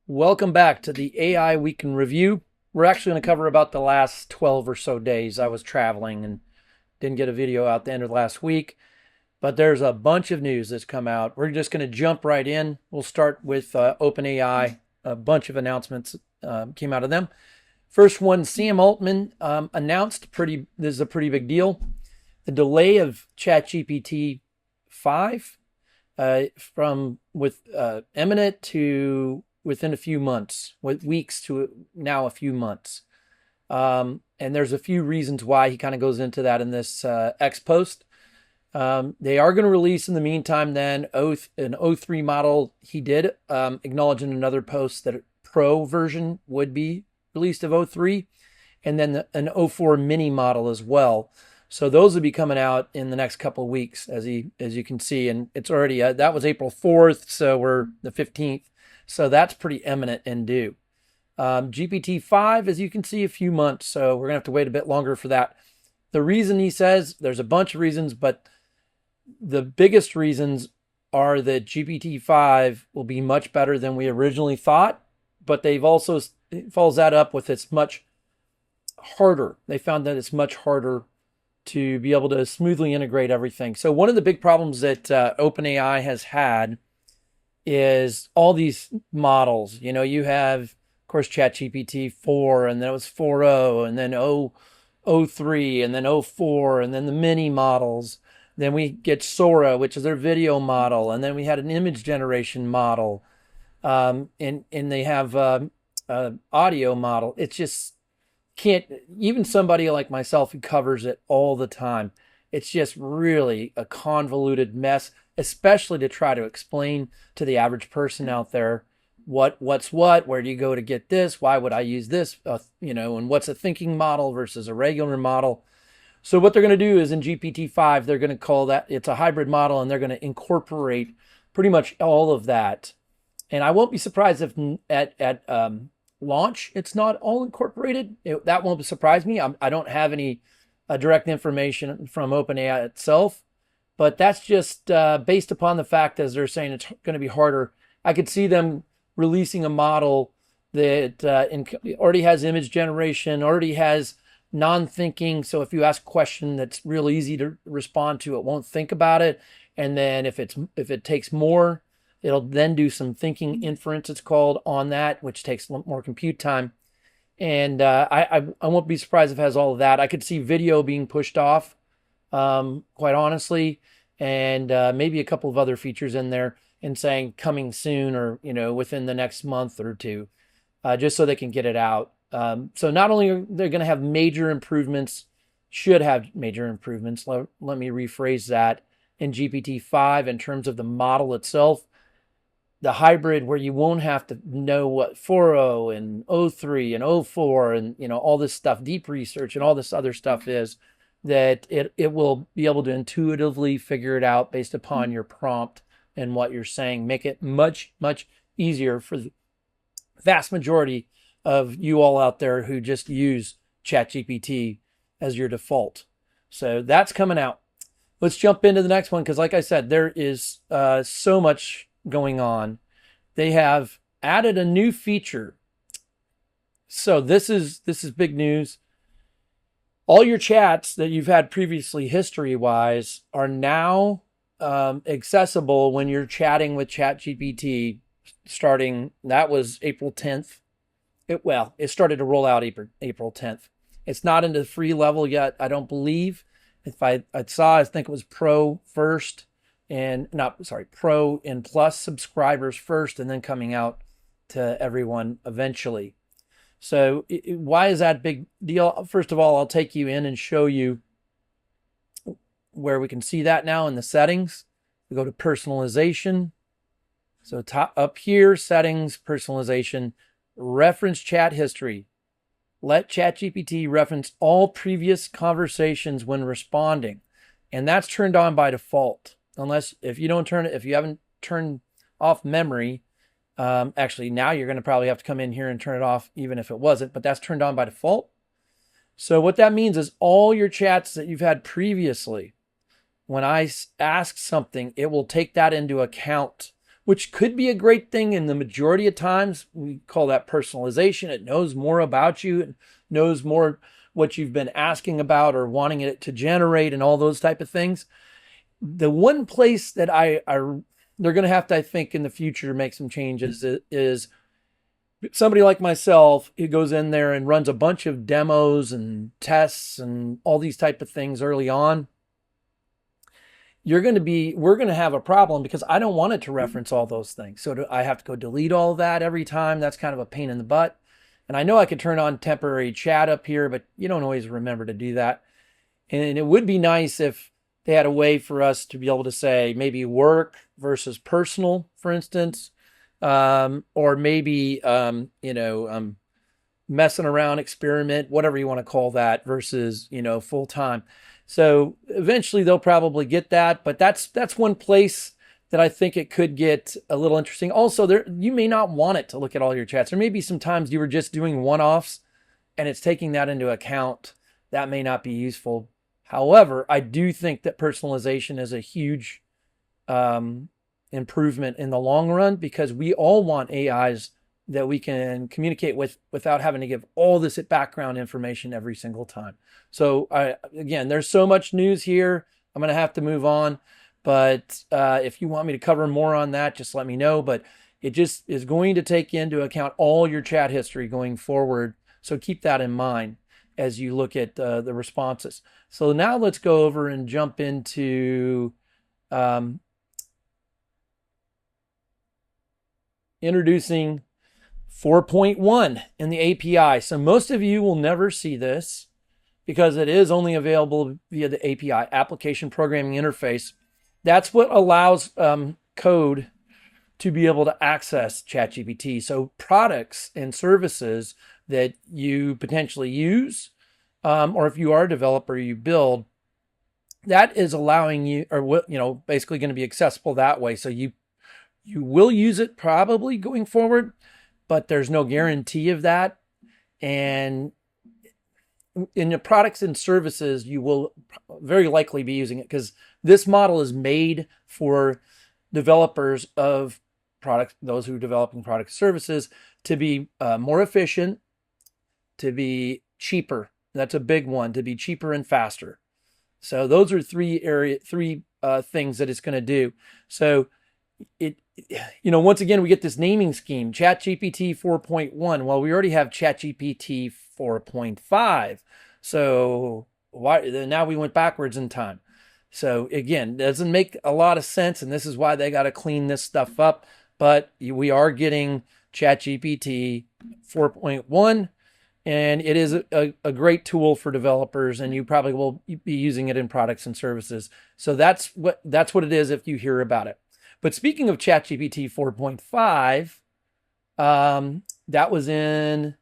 Welcome back to the AI Week in Review. We're actually going to cover about the last 12 or so days. I was traveling and didn't get a video out the end of last week, but there's a bunch of news that's come out. We're just going to jump right in. We'll start with OpenAI. A bunch of announcements came out of them. First one, Sam Altman announced, this is a pretty big deal, the delay of ChatGPT 5 from imminent to within a few months, with weeks to now a few months. And there's a few reasons why. He kind of goes into that in this X post. They are going to release in the meantime then an O3 model. He did acknowledge in another post that a Pro version would be released of O3, and then an O4 mini model as well. So those will be coming out in the next couple of weeks, as you can see. And it's already, that was April 4th, so we're the 15th. So that's pretty imminent and due. GPT-5, as you can see, a few months. So we're going to have to wait a bit longer for that. The reason he says, there's a bunch of reasons, but the biggest reasons are that GPT-5 will be much better than we originally thought, but they've also, it follows that up with it's much harder. They found that it's much harder to be able to smoothly integrate everything. So one of the big problems that OpenAI has had is all these models. You know, you have, of course, ChatGPT 4, and then it was 4.0, and then 0.3, and then 0.4, and then the mini models. Then we get Sora, which is their video model, and then we had an image generation model, and they have audio model. It's just can't, even somebody like myself who covers it all the time, it's just really a convoluted mess, especially to try to explain to the average person out there what's what, where do you go to get this, why would I use this, and what's a thinking model versus a regular model. So what they're going to do is in GPT-5, they're going to call that, it's a hybrid model, and they're going to incorporate pretty much all of that. And I won't be surprised if at launch it's not all incorporated. That won't surprise me. I don't have any direct information from OpenAI itself, but that's just based upon the fact, as they're saying, it's going to be harder. I could see them releasing a model that already has image generation, already has non-thinking. So if you ask a question that's real easy to respond to, it won't think about it. And then if it takes more, it'll then do some thinking inference, it's called, on that, which takes more compute time. And I won't be surprised if it has all of that. I could see video being pushed off, quite honestly, and maybe a couple of other features in there, and saying coming soon, or within the next month or two, just so they can get it out. So not only are they going to have major improvements, should have major improvements. Let me rephrase that, in GPT-5 in terms of the model itself. The hybrid, where you won't have to know what 4.0 and 0.3 and 0.4 and all this stuff, deep research and all this other stuff, is that it will be able to intuitively figure it out based upon your prompt and what you're saying. Make it much, much easier for the vast majority of you all out there who just use ChatGPT as your default. So that's coming out. Let's jump into the next one, because like I said, there is so much going on. They have added a new feature. So this is big news. All your chats that you've had previously history-wise are now accessible when you're chatting with ChatGPT starting, that was April 10th. It started to roll out April 10th. It's not into the free level yet, I don't believe. If I think it was Pro first, and Pro and Plus subscribers first, and then coming out to everyone eventually. So why is that big deal? First of all, I'll take you in and show you where we can see that now in the settings. We go to personalization. So up here, settings, personalization, reference chat history. Let ChatGPT reference all previous conversations when responding. And that's turned on by default. Unless, if you haven't turned off memory, actually now you're going to probably have to come in here and turn it off even if it wasn't, but that's turned on by default. So what that means is all your chats that you've had previously, when I ask something, it will take that into account, which could be a great thing. In the majority of times, we call that personalization. It knows more about you, and knows more what you've been asking about or wanting it to generate and all those type of things. The one place that they're going to have to, I think, in the future make some changes is somebody like myself who goes in there and runs a bunch of demos and tests and all these type of things early on. We're going to have a problem because I don't want it to reference all those things. So I have to go delete all of that every time. That's kind of a pain in the butt. And I know I could turn on temporary chat up here, but you don't always remember to do that. And it would be nice if they had a way for us to be able to say maybe work versus personal, for instance, or maybe, messing around, experiment, whatever you want to call that, versus, full time. So eventually they'll probably get that, but that's one place that I think it could get a little interesting. Also, you may not want it to look at all your chats. There may be some times you were just doing one-offs and it's taking that into account. That may not be useful. However, I do think that personalization is a huge improvement in the long run, because we all want AIs that we can communicate with without having to give all this background information every single time. So again, there's so much news here. I'm going to have to move on. But if you want me to cover more on that, just let me know. But it just is going to take into account all your chat history going forward. So keep that in mind as you look at the responses. So now let's go over and jump into introducing 4.1 in the API. So most of you will never see this because it is only available via the API, Application Programming Interface. That's what allows code to be able to access ChatGPT. So products and services that you potentially use, or if you are a developer, you build, that is allowing you, or basically going to be accessible that way. So you will use it probably going forward, but there's no guarantee of that. And in the products and services, you will very likely be using it because this model is made for developers of products, those who are developing product services, to be more efficient, to be cheaper. That's a big one, to be cheaper and faster. So those are three things that it's going to do. So once again, we get this naming scheme, ChatGPT 4.1. Well, we already have ChatGPT 4.5. So now we went backwards in time. So again, it doesn't make a lot of sense, and this is why they got to clean this stuff up. But we are getting ChatGPT 4.1, and it is a great tool for developers, and you probably will be using it in products and services. So that's what it is if you hear about it. But speaking of ChatGPT 4.5, that was in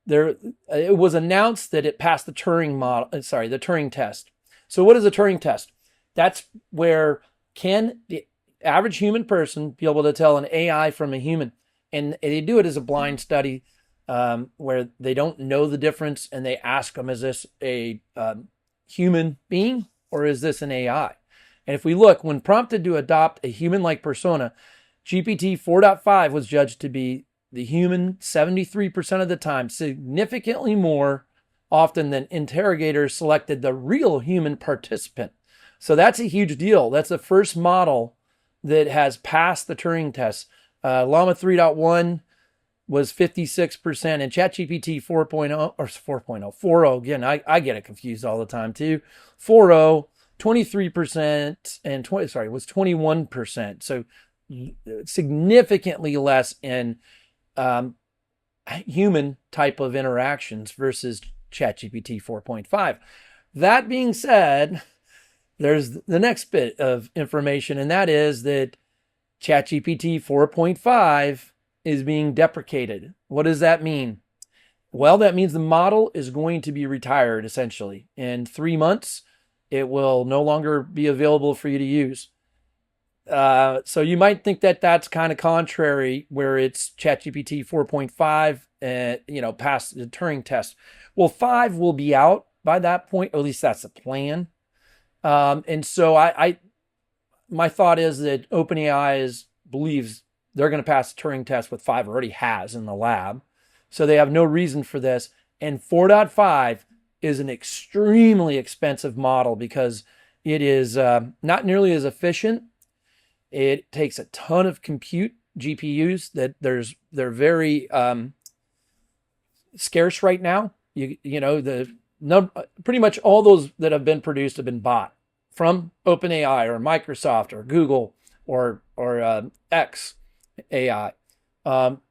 there. It was announced that it passed the Turing Test. So what is a Turing Test? That's where can the average human person be able to tell an AI from a human? And they do it as a blind study where they don't know the difference, and they ask them, is this a human being or is this an AI? And if we look, when prompted to adopt a human-like persona, GPT 4.5 was judged to be the human 73% of the time, significantly more often than interrogators selected the real human participant. So that's a huge deal. That's the first model that has passed the Turing test. Llama 3.1 was 56%, and ChatGPT 4.0, again, I get it confused all the time too. 4.0, 23%, and was 21%. So significantly less in human type of interactions versus ChatGPT 4.5. That being said, there's the next bit of information, and that is that ChatGPT 4.5 is being deprecated. What does that mean? Well, that means the model is going to be retired, essentially. In 3 months, it will no longer be available for you to use. So you might think that that's kind of contrary, where it's ChatGPT 4.5, past the Turing test. Well, 5 will be out by that point, or at least that's the plan. And so my thought is that OpenAI believes they're going to pass the Turing test with 5, already has in the lab. So they have no reason for this. And 4.5 is an extremely expensive model because it is not nearly as efficient. It takes a ton of compute GPUs that they're very scarce right now. Pretty much all those that have been produced have been bought from OpenAI or Microsoft or Google or X AI.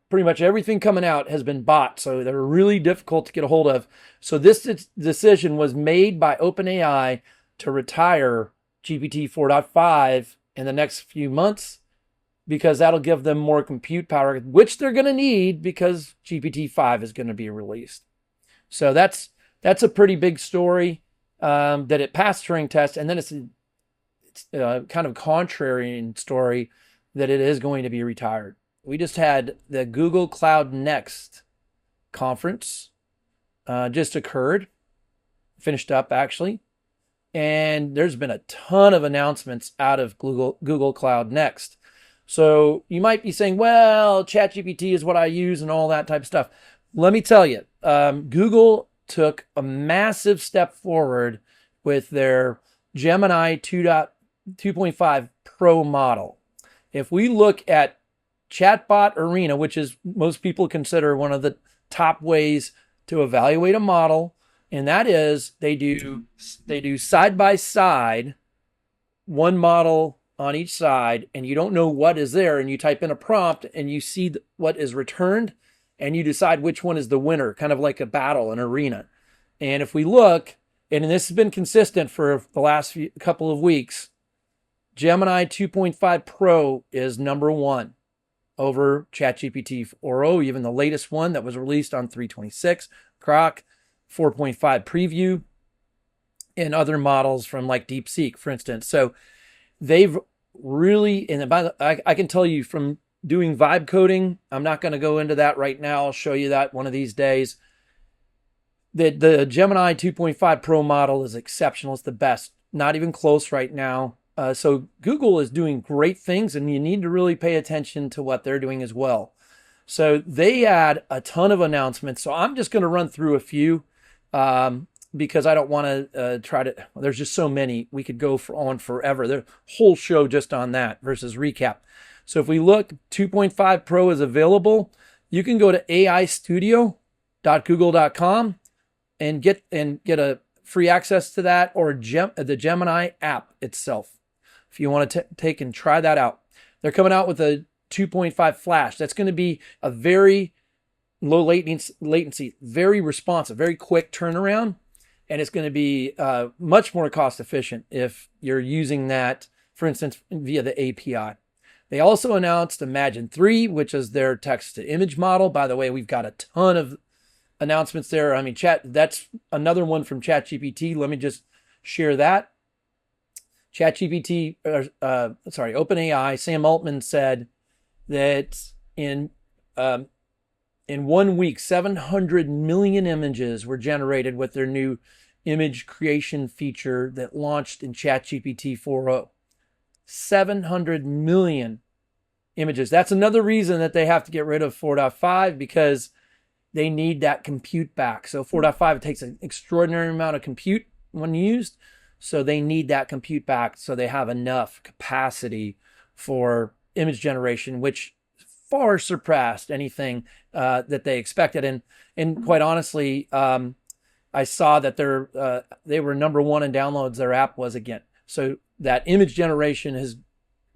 Pretty much everything coming out has been bought, so they're really difficult to get a hold of. So this decision was made by OpenAI to retire GPT 4.5 in the next few months because that'll give them more compute power, which they're going to need because GPT-5 is going to be released. So that's a pretty big story that it passed Turing test, and then it's a kind of contrarian story that it is going to be retired. We just had the Google Cloud Next conference just occurred, finished up actually, and there's been a ton of announcements out of Google Cloud Next. So you might be saying, well, ChatGPT is what I use and all that type of stuff. Let me tell you, Google took a massive step forward with their Gemini 2.5 Pro model. If we look at Chatbot Arena, which is most people consider one of the top ways to evaluate a model, and that is they do side by side, one model on each side, and you don't know what is there, and you type in a prompt and you see what is returned, and you decide which one is the winner, kind of like a battle, an arena. And if we look, and this has been consistent for the last couple of weeks, Gemini 2.5 Pro is number one over ChatGPT 4o, even the latest one that was released on 3/26, Grok 4.5 preview, and other models from like DeepSeek, for instance. So they've really, and I can tell you from doing vibe coding, I'm not going to go into that right now. I'll show you that one of these days. The Gemini 2.5 Pro model is exceptional. It's the best. Not even close right now. So Google is doing great things, and you need to really pay attention to what they're doing as well. So they had a ton of announcements. So I'm just going to run through a few because I don't want to there's just so many. We could go on forever. There's a whole show just on that versus recap. So if we look, 2.5 Pro is available. You can go to aistudio.google.com and get a free access to that, or the Gemini app itself, if you want to take and try that out. They're coming out with a 2.5 Flash. That's going to be a very low latency, very responsive, very quick turnaround, and it's going to be much more cost efficient if you're using that, for instance, via the API. They also announced Imagine 3, which is their text-to-image model. By the way, we've got a ton of announcements there. I mean, that's another one from ChatGPT. Let me just share that. OpenAI, Sam Altman said that in 1 week, 700 million images were generated with their new image creation feature that launched in ChatGPT 4o. 700 million images. That's another reason that they have to get rid of 4.5, because they need that compute back. So 4.5, it takes an extraordinary amount of compute when used. So they need that compute back so they have enough capacity for image generation, which far surpassed anything that they expected. And quite honestly, I saw that they were number one in downloads, their app was again. So that image generation has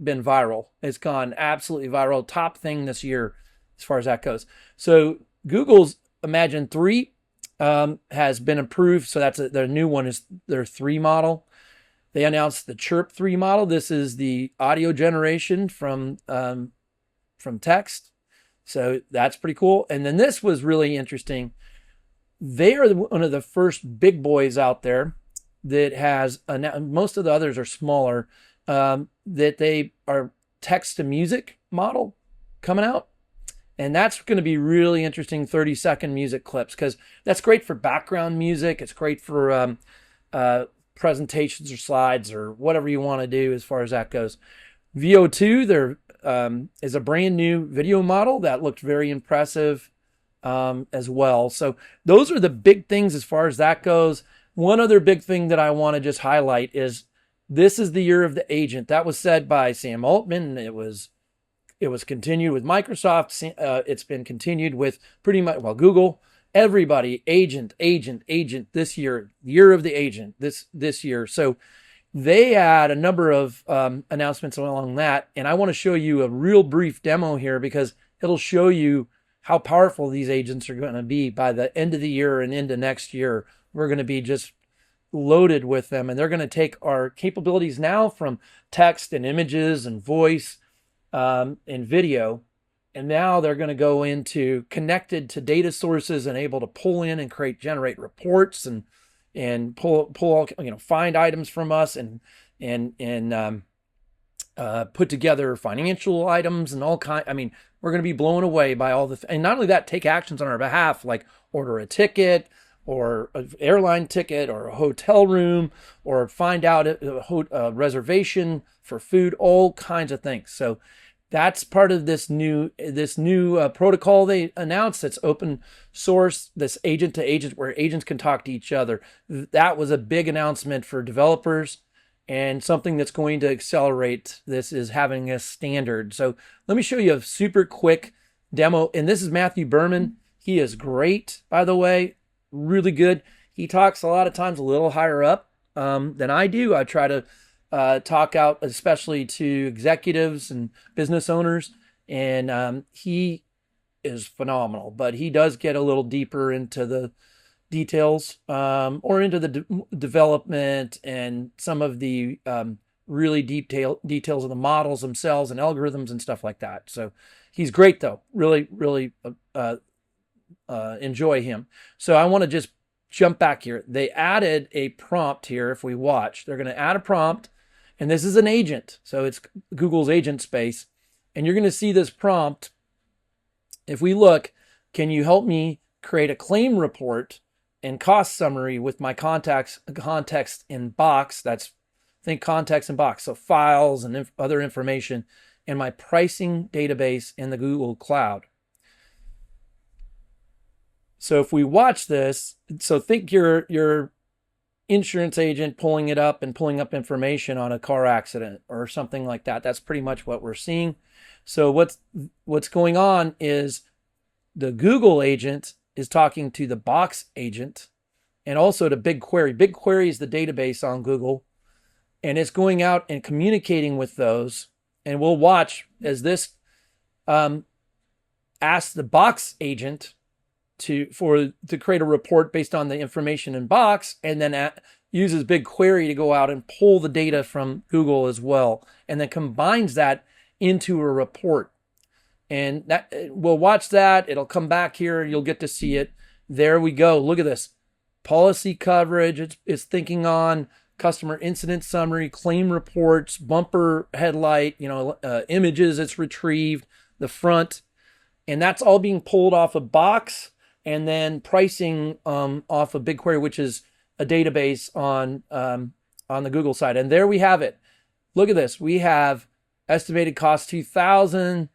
been viral. It's gone absolutely viral. Top thing this year as far as that goes. So Google's Imagine 3 has been approved. So that's their new one, is their 3 model. They announced the Chirp 3 model. This is the audio generation from text. So that's pretty cool. And then this was really interesting. They are one of the first big boys out there that has, most of the others are smaller, that they are text-to-music model coming out. And that's going to be really interesting, 30-second music clips, because that's great for background music. It's great for presentations or slides or whatever you want to do as far as that goes. VO2, there is a brand new video model that looked very impressive as well. So those are the big things as far as that goes. One other big thing that I want to just highlight is this is the year of the agent. That was said by Sam Altman. It was continued with Microsoft. It's been continued with pretty much, well, Google. Everybody, agent this year of the agent this year. So they had a number of announcements along that. And I want to show you a real brief demo here because it'll show you how powerful these agents are going to be by the end of the year and into next year. We're going to be just loaded with them, and they're going to take our capabilities now from text and images and voice and video, and now they're going to go into connected to data sources and able to pull in and generate reports and pull find items from us and put together financial items and all kind. I mean, we're going to be blown away by all the and not only that, take actions on our behalf, like order a ticket or an airline ticket or a hotel room, or find out a reservation for food, all kinds of things. So that's part of this new protocol they announced. It's open source, this agent to agent, where agents can talk to each other. That was a big announcement for developers, and something that's going to accelerate this is having a standard. So let me show you a super quick demo. And this is Matthew Berman. He is great, by the way. Really good. He talks a lot of times a little higher up than I do. I try to talk out especially to executives and business owners, and he is phenomenal, but he does get a little deeper into the details or into the development and some of the really details of the models themselves and algorithms and stuff like that. So he's great though. Really enjoy him. So I want to just jump back here. They added a prompt here. If we watch, they're going to add a prompt, and this is an agent. So it's Google's agent space. And you're going to see this prompt. If we look, can you help me create a claim report and cost summary with my context in box? Think context in box. So files and other information and my pricing database in the Google Cloud. So if we watch this, so think your insurance agent pulling up information on a car accident or something like that. That's pretty much what we're seeing. So what's going on is the Google agent is talking to the Box agent and also to BigQuery. BigQuery is the database on Google, and it's going out and communicating with those. And we'll watch as this asks the Box agent to create a report based on the information in Box, and then uses BigQuery to go out and pull the data from Google as well, and then combines that into a report. And that we'll watch that. It'll come back here. You'll get to see it. There we go. Look at this. Policy coverage. It's thinking on customer incident summary, claim reports, bumper headlight, images it's retrieved, the front. And that's all being pulled off of Box, and then pricing off of BigQuery, which is a database on the Google side. And there we have it. Look at this. We have estimated cost 2,000,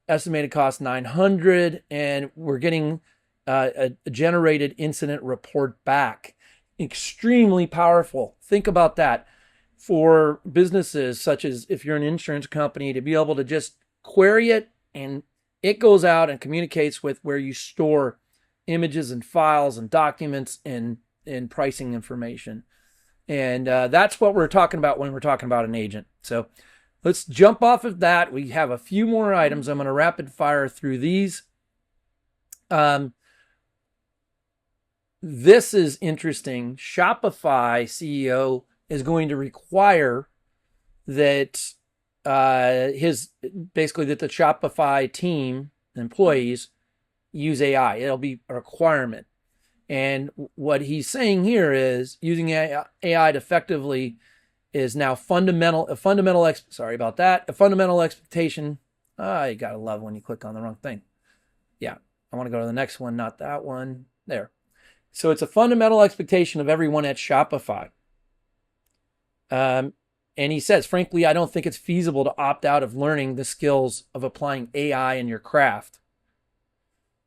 estimated cost 900, and we're getting a generated incident report back. Extremely powerful. Think about that for businesses, such as if you're an insurance company, to be able to just query it and it goes out and communicates with where you store images and files and documents and pricing information. And that's what we're talking about when we're talking about an agent. So let's jump off of that. We have a few more items. I'm going to rapid fire through these. This is interesting. Shopify CEO is going to require that that the Shopify team, employees, use AI. It'll be a requirement. And what he's saying here is using AI to effectively is now a fundamental expectation. You gotta love when you click on the wrong thing. Yeah, I want to go to the next one, not that one. There. So it's a fundamental expectation of everyone at Shopify. And he says, frankly, I don't think it's feasible to opt out of learning the skills of applying AI in your craft.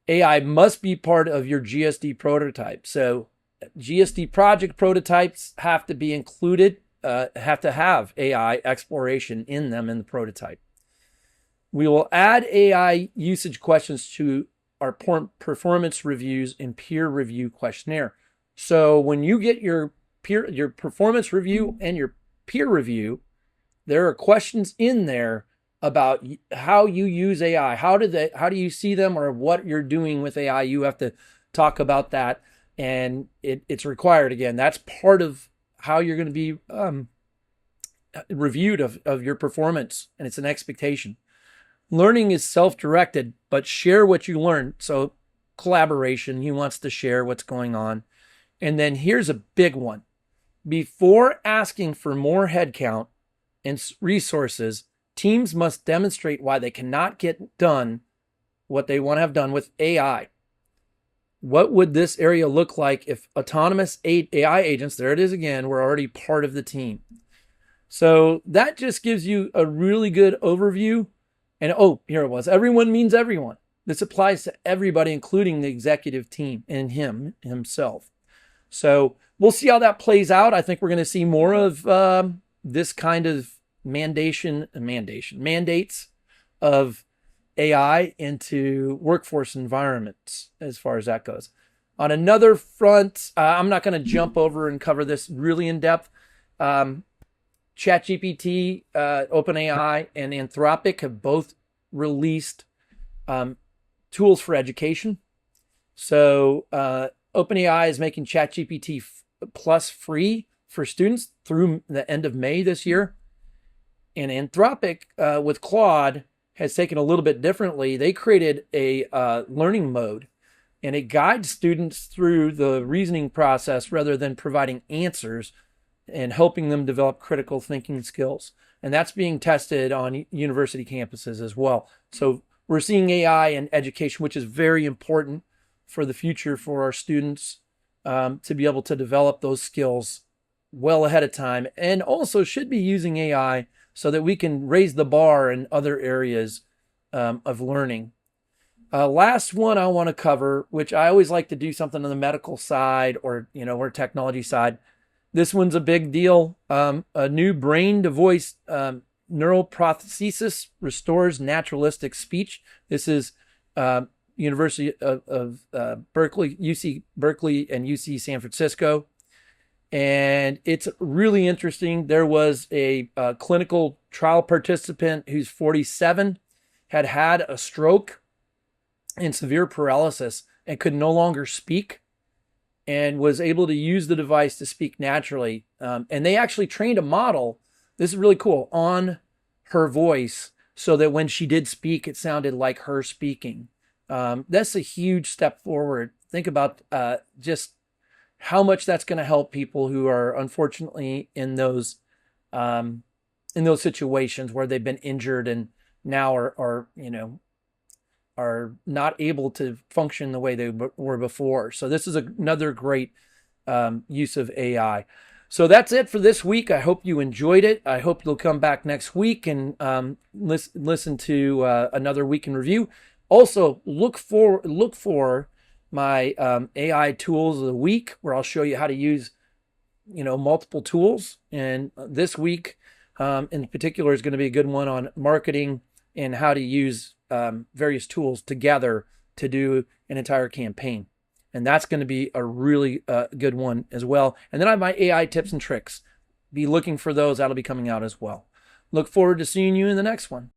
AI must be part of your GSD prototype. So GSD project prototypes have to be included, have to have AI exploration in them in the prototype. We will add AI usage questions to our performance reviews and peer review questionnaire. So when you get your performance review and your peer review, there are questions in there about how you use AI. How do you see them, or what you're doing with AI? You have to talk about that, and it's required. Again, that's part of how you're going to be reviewed of your performance, and it's an expectation. Learning is self-directed, but share what you learn. So collaboration, he wants to share what's going on. And then here's a big one. Before asking for more headcount and resources, teams must demonstrate why they cannot get done what they want to have done with AI. What would this area look like if autonomous AI agents, there it is again, were already part of the team? So that just gives you a really good overview. And oh, here it was. Everyone means everyone. This applies to everybody, including the executive team and himself. So we'll see how that plays out. I think we're going to see more of this kind of mandates of AI into workforce environments as far as that goes. On another front, I'm not going to jump over and cover this really in depth. ChatGPT, OpenAI, and Anthropic have both released tools for education. So OpenAI is making ChatGPT Plus free for students through the end of May this year. And Anthropic, with Claude, has taken a little bit differently. They created a learning mode, and it guides students through the reasoning process rather than providing answers and helping them develop critical thinking skills. And that's being tested on university campuses as well. So we're seeing AI in education, which is very important for the future for our students to be able to develop those skills well ahead of time, and also should be using AI so that we can raise the bar in other areas of learning. Last one I want to cover, which I always like to do something on the medical side or technology side. This one's a big deal. A new brain-to-voice neural prosthesis restores naturalistic speech. This is University of Berkeley, UC Berkeley, and UC San Francisco. And it's really interesting. There was a clinical trial participant who's 47, had a stroke and severe paralysis and could no longer speak, and was able to use the device to speak naturally. And they actually trained a model, this is really cool, on her voice so that when she did speak, it sounded like her speaking. That's a huge step forward. Think about just how much that's going to help people who are unfortunately in those situations where they've been injured and now are not able to function the way they were before. So this is another great use of AI. So that's it for this week. I hope you enjoyed it. I hope you'll come back next week and listen to another week in review. Also, look for my AI tools of the week, where I'll show you how to use multiple tools. And this week in particular is going to be a good one on marketing and how to use various tools together to do an entire campaign. And that's going to be a really good one as well. And then I have my AI tips and tricks. Be looking for those. That'll be coming out as well. Look forward to seeing you in the next one.